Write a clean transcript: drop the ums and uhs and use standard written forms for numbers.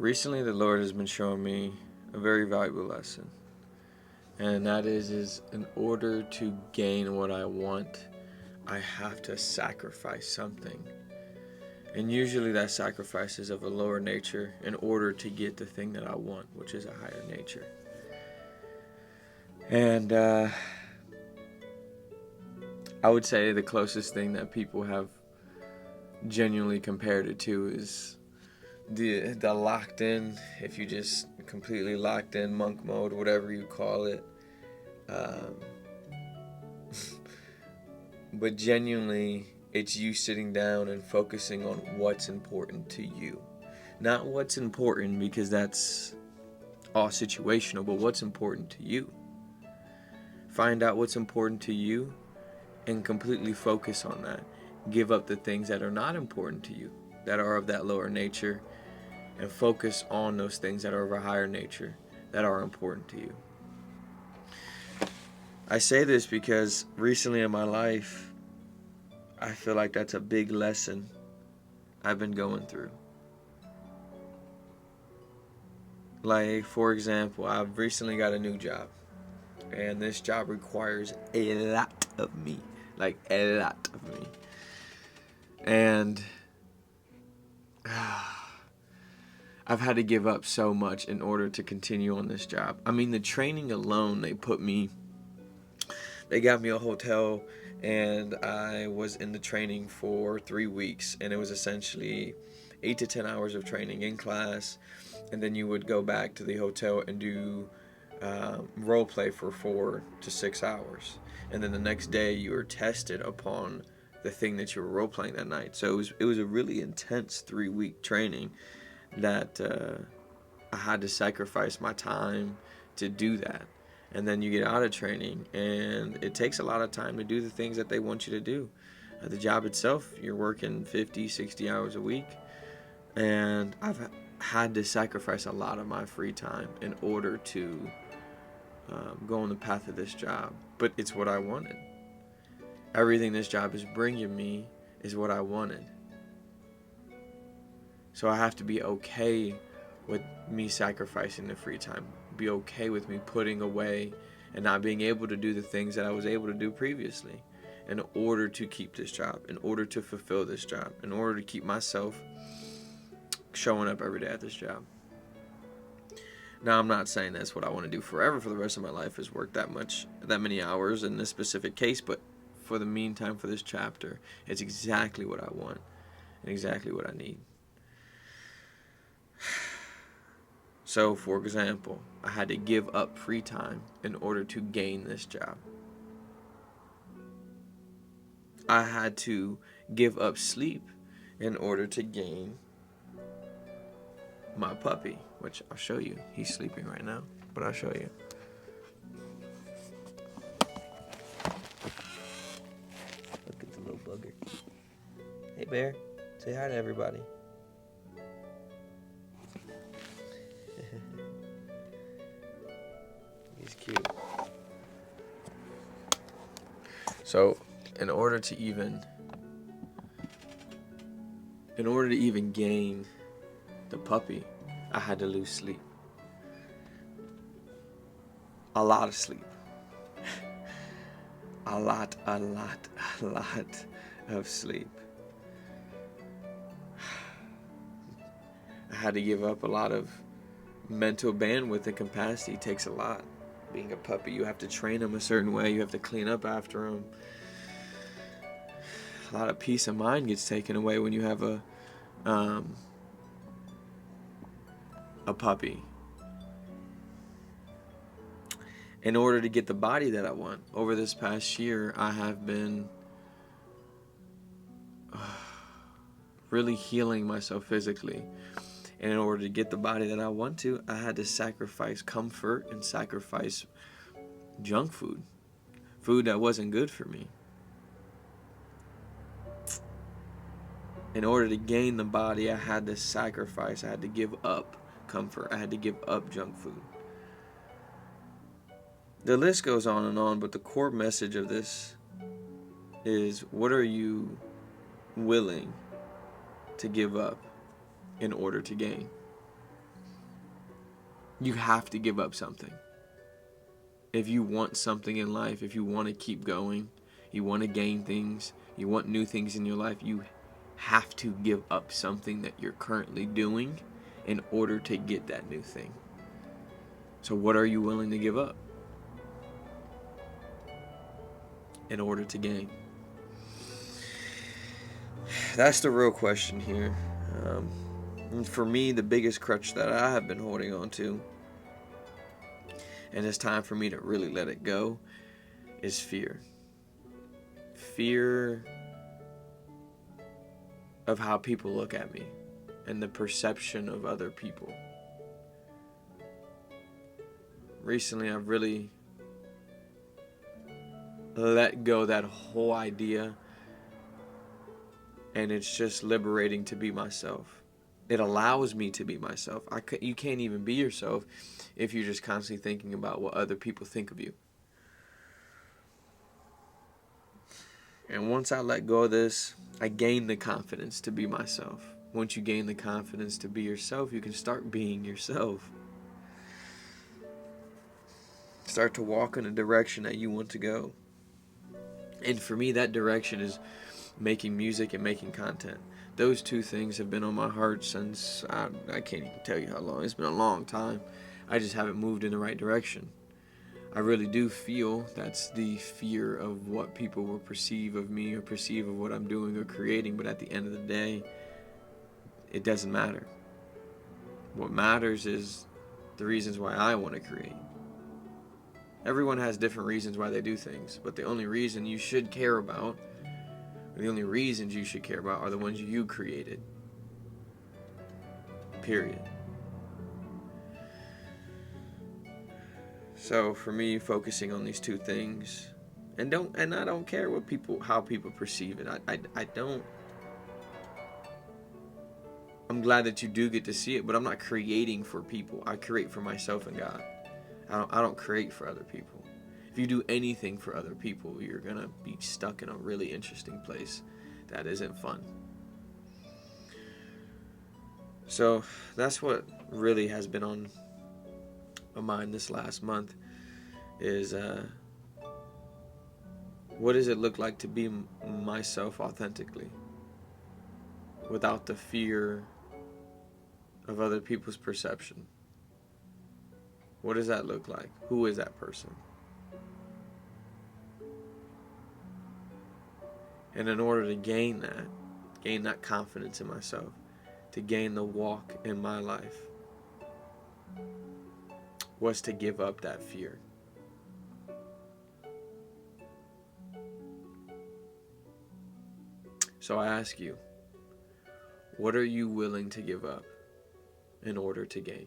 Recently, the Lord has been showing me a very valuable lesson, and that is in order to gain what I want, I have to sacrifice something. And usually that sacrifice is of a lower nature in order to get the thing that I want, which is a higher nature. And I would say the closest thing that people have genuinely compared it to is the locked in, if you just completely locked in monk mode, whatever you call it. Um, but genuinely, it's you sitting down and focusing on what's important to you. Not what's important because that's all situational, but what's important to you. Find out what's important to you and completely focus on that. Give up the things that are not important to you, that are of that lower nature, and focus on those things that are of a higher nature, that are important to you. I say this because recently in my life, I feel like that's a big lesson I've been going through. Like, for example, I've recently got a new job, and this job requires a lot of me. Like, a lot of me. And I've had to give up so much in order to continue on this job. I mean, the training alone, they got me a hotel, and I was in the training for 3 weeks, and it was essentially 8 to 10 hours of training in class, and then you would go back to the hotel and do role play for 4 to 6 hours, and then the next day you were tested upon the thing that you were role playing that night. So it was a really intense 3 week training that I had to sacrifice my time to do that. And then you get out of training, and it takes a lot of time to do the things that they want you to do. The job itself, you're working 50, 60 hours a week, and I've had to sacrifice a lot of my free time in order to go on the path of this job. But it's what I wanted. Everything this job is bringing me is what I wanted. So I have to be okay with me sacrificing the free time. Be okay with me putting away and not being able to do the things that I was able to do previously in order to keep this job, in order to fulfill this job, in order to keep myself showing up every day at this job. Now, I'm not saying that's what I want to do forever for the rest of my life, is work that many hours in this specific case, but for the meantime, for this chapter, it's exactly what I want and exactly what I need. So, for example, I had to give up free time in order to gain this job. I had to give up sleep in order to gain my puppy, which I'll show you. He's sleeping right now, but I'll show you. Look at the little bugger. Hey, Bear. Say hi to everybody. He's cute. So, in order to even gain the puppy, I had to lose sleep. A lot of sleep. a lot of sleep. I had to give up a lot of mental bandwidth and capacity. It takes a lot. Being a puppy, you have to train them a certain way. You have to clean up after them. A lot of peace of mind gets taken away when you have a puppy. In order to get the body that I want, over this past year, I have been really healing myself physically. And in order to get the body that I want to, I had to sacrifice comfort and sacrifice junk food. Food that wasn't good for me. In order to gain the body, I had to sacrifice. I had to give up comfort. I had to give up junk food. The list goes on, but the core message of this is, what are you willing to give up in order to gain? You have to give up something. If you want something in life, if you want to keep going, you want to gain things, you want new things in your life, you have to give up something that you're currently doing in order to get that new thing. So what are you willing to give up in order to gain? That's the real question here. And for me, the biggest crutch that I have been holding on to, and it's time for me to really let it go, is fear. Fear of how people look at me and the perception of other people. Recently, I've really let go that whole idea, and it's just liberating to be myself. It allows me to be myself. You can't even be yourself if you're just constantly thinking about what other people think of you. And once I let go of this, I gain the confidence to be myself. Once you gain the confidence to be yourself, you can start being yourself. Start to walk in a direction that you want to go. And for me, that direction is making music and making content. Those two things have been on my heart since, I can't even tell you how long. It's been a long time. I just haven't moved in the right direction. I really do feel that's the fear of what people will perceive of me or perceive of what I'm doing or creating. But at the end of the day, it doesn't matter. What matters is the reasons why I want to create. Everyone has different reasons why they do things, but the only reason you should care about, the only reasons you should care about, are the ones you created. Period. So for me, focusing on these two things, and I don't care how people perceive it. I don't. I'm glad that you do get to see it, but I'm not creating for people. I create for myself and God. I don't create for other people. If you do anything for other people, you're gonna be stuck in a really interesting place that isn't fun. So that's what really has been on my mind this last month is what does it look like to be myself authentically without the fear of other people's perception? What does that look like? Who is that person? And in order to gain that confidence in myself, to gain the walk in my life, was to give up that fear. So I ask you, what are you willing to give up in order to gain?